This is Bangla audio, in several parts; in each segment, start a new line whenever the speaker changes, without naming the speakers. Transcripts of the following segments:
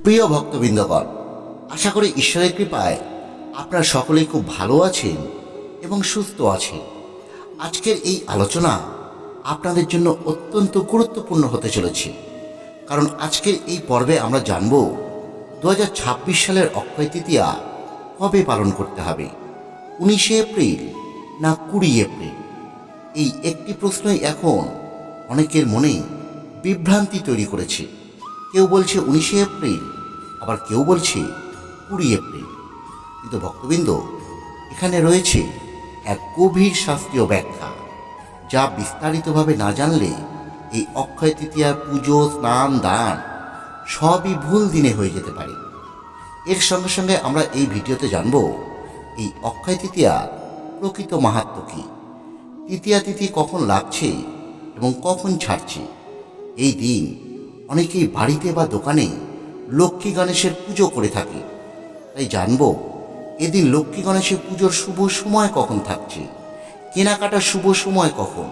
প্রিয় ভক্তবৃন্দগণ, আশা করি ঈশ্বরের কৃপায় আপনারা সকলেই খুব ভালো আছেন এবং সুস্থ আছেন। আজকের এই আলোচনা আপনাদের জন্য অত্যন্ত গুরুত্বপূর্ণ হতে চলেছে, কারণ আজকের এই পর্বে আমরা জানব 2026 সালের অক্ষয় তৃতীয়া কবে পালন করতে হবে, 19শে এপ্রিল না 20 এপ্রিল। এই একটি প্রশ্নই এখন অনেকের মনে বিভ্রান্তি তৈরি করেছে। কেউ বলছে 19শে এপ্রিল, আবার কেউ বলছে 20 এপ্রিল। কিন্তু ভক্তবৃন্দ, এখানে রয়েছে এক গভীর শাস্ত্রীয় ব্যাখ্যা, যা বিস্তারিতভাবে না জানলে এই অক্ষয় তৃতীয়ার পুজো, স্নান, দান সবই ভুল দিনে হয়ে যেতে পারে। এর সঙ্গে সঙ্গে আমরা এই ভিডিওতে জানব এই অক্ষয় তৃতীয়ার প্রকৃত মাহাত্ম্য কী, তৃতীয়া তিথি কখন লাগছে এবং কখন ছাড়ছে। এই দিন অনেকেই বাড়িতে বা দোকানে লক্ষ্মী গণেশের পুজো করে থাকে, তাই জানব এদিন লক্ষ্মী গণেশের পুজোর শুভ সময় কখন থাকছে, কেনাকাটার শুভ সময় কখন,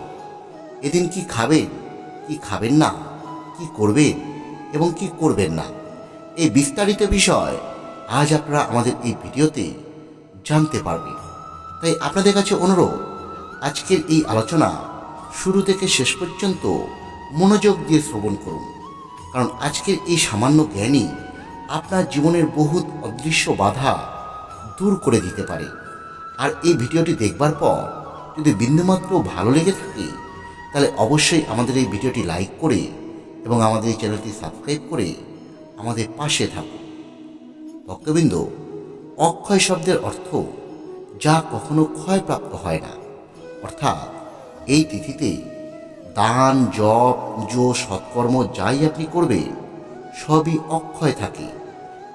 এদিন কি খাবেন কি খাবেন না, কি করবেন এবং কি করবেন না। এই বিস্তারিত বিষয় আজ আপনারা আমাদের এই ভিডিওতে জানতে পারবেন। তাই আপনাদের কাছে অনুরোধ, আজকের এই আলোচনা শুরু থেকে শেষ পর্যন্ত মনোযোগ দিয়ে শ্রবণ করুন, কারণ আজকের এই সামান্য জ্ঞানই আপনার জীবনের বহুত অদৃশ্য বাধা দূর করে দিতে পারে। আর এই ভিডিওটি দেখবার পর যদি বিন্দুমাত্র ভালো লেগে থাকে, তাহলে অবশ্যই আমাদের এই ভিডিওটি লাইক করে এবং আমাদের এই চ্যানেলটি সাবস্ক্রাইব করে আমাদের পাশে থাকুন। ভক্তবৃন্দ, অক্ষয় শব্দের অর্থ যা কখনো ক্ষয়প্রাপ্ত হয় না, অর্থাৎ এই তিথিতে দান, জপ, পুজো, সৎকর্ম যাই আপনি করবেন সবই অক্ষয় থাকে,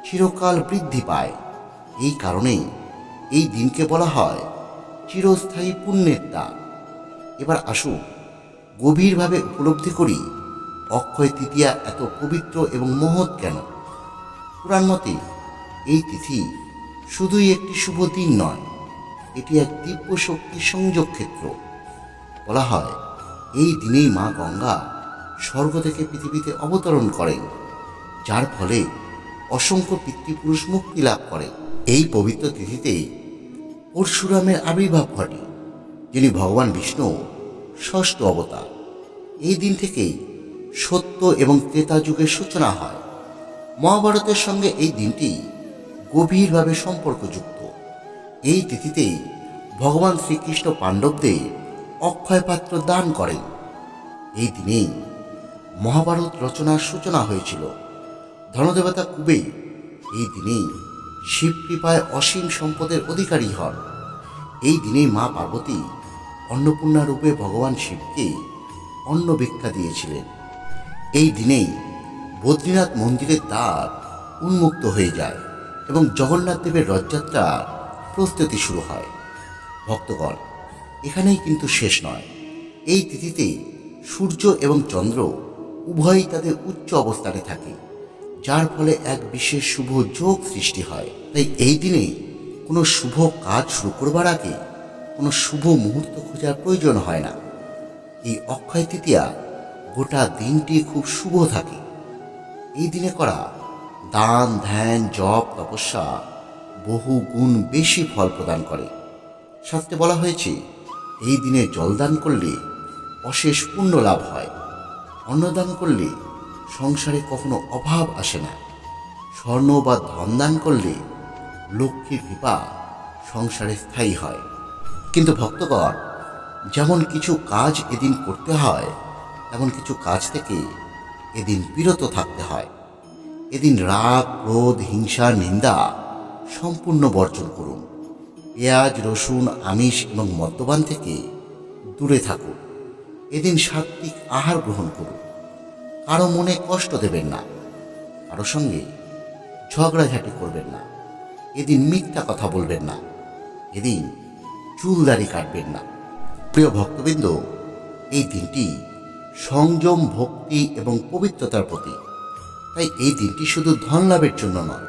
চিরকাল বৃদ্ধি পায়। এই কারণেই এই দিনকে বলা হয় চিরস্থায়ী পুণ্যের দান। এবার আসুন গভীরভাবে উপলব্ধি করি অক্ষয় তৃতীয়া এত পবিত্র এবং মহৎ কেন। পুরাণ মতে এই তিথি শুধুই একটি শুভ দিন নয়, এটি এক দিব্য শক্তির সংযোগ ক্ষেত্র। বলা হয় এই দিনেই মা গঙ্গা স্বর্গ থেকে পৃথিবীতে অবতরণ করেন, যার ফলে অসংখ্য পিতৃপুরুষ মুক্তি লাভ করে। এই পবিত্র তিথিতে পরশুরামের আবির্ভাব ঘটে, যিনি ভগবান বিষ্ণু ষষ্ঠ অবতার। এই দিন থেকেই সত্য এবং ত্রেতা যুগের সূচনা হয়। মহাভারতের সঙ্গে এই দিনটি গভীরভাবে সম্পর্কযুক্ত। এই তিথিতেই ভগবান শ্রীকৃষ্ণ পাণ্ডবদের অক্ষয় পাত্র দান করেন। এই দিনেই মহাভারত রচনার সূচনা হয়েছিল। ধনদেবতা কুবের এই দিনেই শিব কৃপায় অসীম সম্পদের অধিকারী হন। এই দিনেই মা পার্বতী অন্নপূর্ণা রূপে ভগবান শিবকে অন্ন ভিক্ষা দিয়েছিলেন। এই দিনেই বদ্রীনাথ মন্দিরের দ্বার উন্মুক্ত হয়ে যায় এবং জগন্নাথ দেবের রথযাত্রার প্রস্তুতি শুরু হয়। ভক্তগণ, এখানেই কিন্তু শেষ নয়। এই তিথিতে সূর্য এবং চন্দ্র উভয়ই তাদের উচ্চ অবস্থানে থাকে, যার ফলে এক বিশেষ শুভ যোগ সৃষ্টি হয়। তাই এই দিনে কোনো শুভ কাজ শুরু করবার আগে কোনো শুভ মুহূর্ত খোঁজার প্রয়োজন হয় না। এই অক্ষয় তৃতীয়া গোটা দিনটি খুব শুভ থাকে। এই দিনে করা দান, ধ্যান, জপ, তপস্যা বহু গুণ বেশি ফল প্রদান করে। শাস্ত্রে বলা হয়েছে এই দিনে জলদান করলে অশেষ পুণ্য লাভ হয়, অন্নদান করলে সংসারে কখনো অভাব আসে না, স্বর্ণ বা ধন দান করলে লক্ষ্মীর কৃপা সংসারে স্থায়ী হয়। কিন্তু ভক্তগণ, যেমন কিছু কাজ এদিন করতে হয়, তেমন কিছু কাজ থেকে এদিন বিরত থাকতে হয়। এদিন রাগ, ক্রোধ, হিংসা, নিন্দা সম্পূর্ণ বর্জন করুন। পেঁয়াজ, রসুন, আমিষ এবং মদ্যপান থেকে দূরে থাকুন। এদিন সাত্ত্বিক আহার গ্রহণ করুন। কারো মনে কষ্ট দেবেন না, কারো সঙ্গে ঝগড়াঝাটি করবেন না। এদিন মিথ্যা কথা বলবেন না। এদিন চুলদাড়ি কাটবেন না। প্রিয় ভক্তবৃন্দ, এই দিনটি সংযম, ভক্তি এবং পবিত্রতার প্রতীক। তাই এই দিনটি শুধু ধন লাভের জন্য নয়,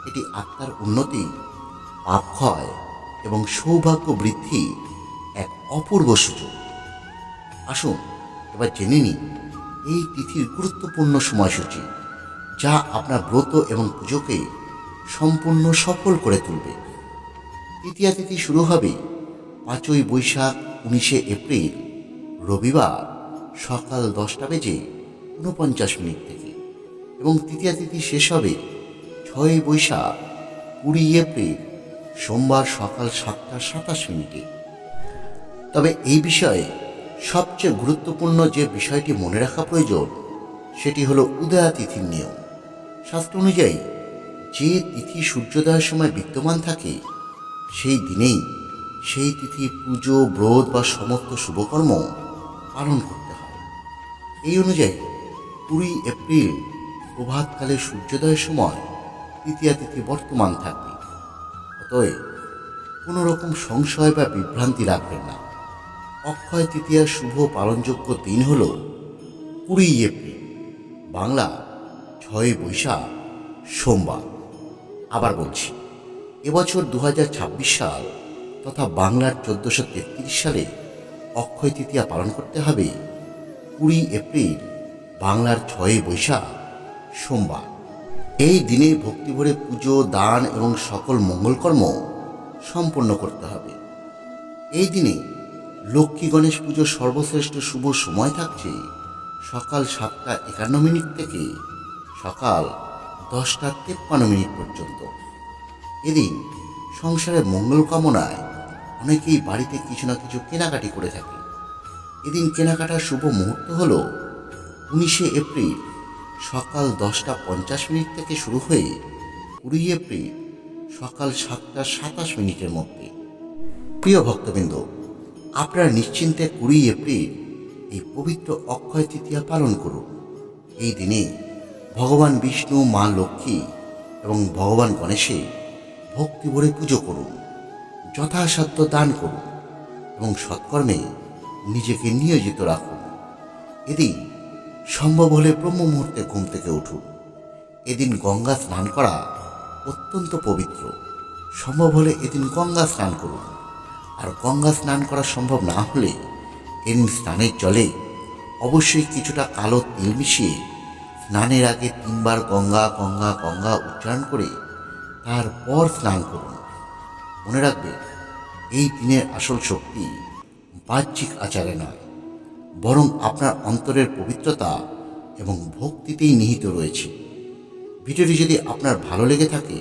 এটি আত্মার উন্নতি, পাপ ক্ষয় এবং সৌভাগ্য বৃদ্ধি এক অপূর্ব সুযোগ। আসুন এবার জেনে নিই এই তিথির গুরুত্বপূর্ণ সময়সূচি, যা আপনার ব্রত এবং পুজোকে সম্পূর্ণ সফল করে তুলবে। তৃতীয়া তিথি শুরু হবে 5ই বৈশাখ 19শে এপ্রিল রবিবার সকাল 10:49 থেকে এবং তৃতীয়া তিথি শেষ হবে 6ই বৈশাখ 20 এপ্রিল সোমবার সকাল 7:27। তবে এই বিষয়ে সবচেয়ে গুরুত্বপূর্ণ যে বিষয়টি মনে রাখা প্রয়োজন সেটি হলো উদয়া তিথির নিয়ম। শাস্ত্র অনুযায়ী যে তিথি সূর্যোদয়ের সময় বিদ্যমান থাকে সেই দিনেই সেই তিথি পুজো ব্রত বা সমস্ত শুভকর্ম পালন করতে হয়। এই অনুযায়ী 20 এপ্রিল প্রভাতকালে সূর্যোদয়ের সময় তৃতীয়া তিথি বর্তমান থাকবে। অতএব কোনো রকম সংশয় বা বিভ্রান্তি রাখবেন না। অক্ষয় তৃতীয়ার শুভ পালনযোগ্য দিন হল 20 এপ্রিল বাংলা 6ই বৈশাখ সোমবার। আবার বলছি, এবছর 2026 সাল তথা বাংলার 1433 সালে অক্ষয় তৃতীয়া পালন করতে হবে 20 এপ্রিল বাংলার 6ই বৈশাখ সোমবার। এই দিনে ভক্তিভরে পুজো দান এবং সকল মঙ্গলকর্ম সম্পন্ন করতে হবে। এই দিনে লক্ষ্মী গণেশ পুজোর সর্বশ্রেষ্ঠ শুভ সময় থাকছে সকাল 7:51 থেকে সকাল 10:53 পর্যন্ত। এদিন সংসারের মঙ্গল কামনায় অনেকেই বাড়িতে কিছু না কিছু কেনাকাটি করে থাকে। এদিন কেনাকাটার শুভ মুহূর্ত হল 19শে এপ্রিল সকাল 10:50 থেকে শুরু হয়ে 20 এপ্রিল সকাল 7:27 মধ্যে। প্রিয় ভক্তবৃন্দ, আপনারা নিশ্চিন্তে 20 এপ্রিল এই পবিত্র অক্ষয় তৃতীয়া পালন করুন। এই দিনে ভগবান বিষ্ণু, মা লক্ষ্মী এবং ভগবান গণেশের ভক্তি ভরে পুজো করুন, যথাসাধ্য দান করুন এবং সৎকর্মে নিজেকে নিয়োজিত রাখুন। এদিন সম্ভব হলে ব্রহ্ম মুহূর্তে ঘুম থেকে উঠুন। এদিন গঙ্গা স্নান করা অত্যন্ত পবিত্র। সম্ভব হলে এদিন গঙ্গা স্নান করুন। আর গঙ্গা স্নান করা সম্ভব না হলে এদিন স্নানের জলে অবশ্যই কিছুটা কালো তিল মিশিয়ে স্নানের আগে 3 বার গঙ্গা গঙ্গা গঙ্গা উচ্চারণ করে তারপর স্নান করুন। মনে রাখবেন, এই দিনের আসল শক্তি বাহ্যিক আচারে নয়, বরং আপনার অন্তরের পবিত্রতা এবং ভক্তিতেই নিহিত রয়েছে। ভিডিওটি যদি আপনার ভালো লেগে থাকে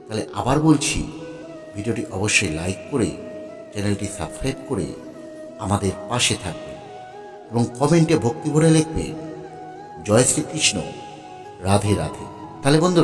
তাহলে আবার বলছি, ভিডিওটি অবশ্যই লাইক করে চ্যানেলটি সাবস্ক্রাইব করে আমাদের পাশে থাকবেন এবং কমেন্টে ভক্তি ভরে লিখবেন জয় শ্রীকৃষ্ণ, রাধে রাধে। তাহলে বন্ধুরা,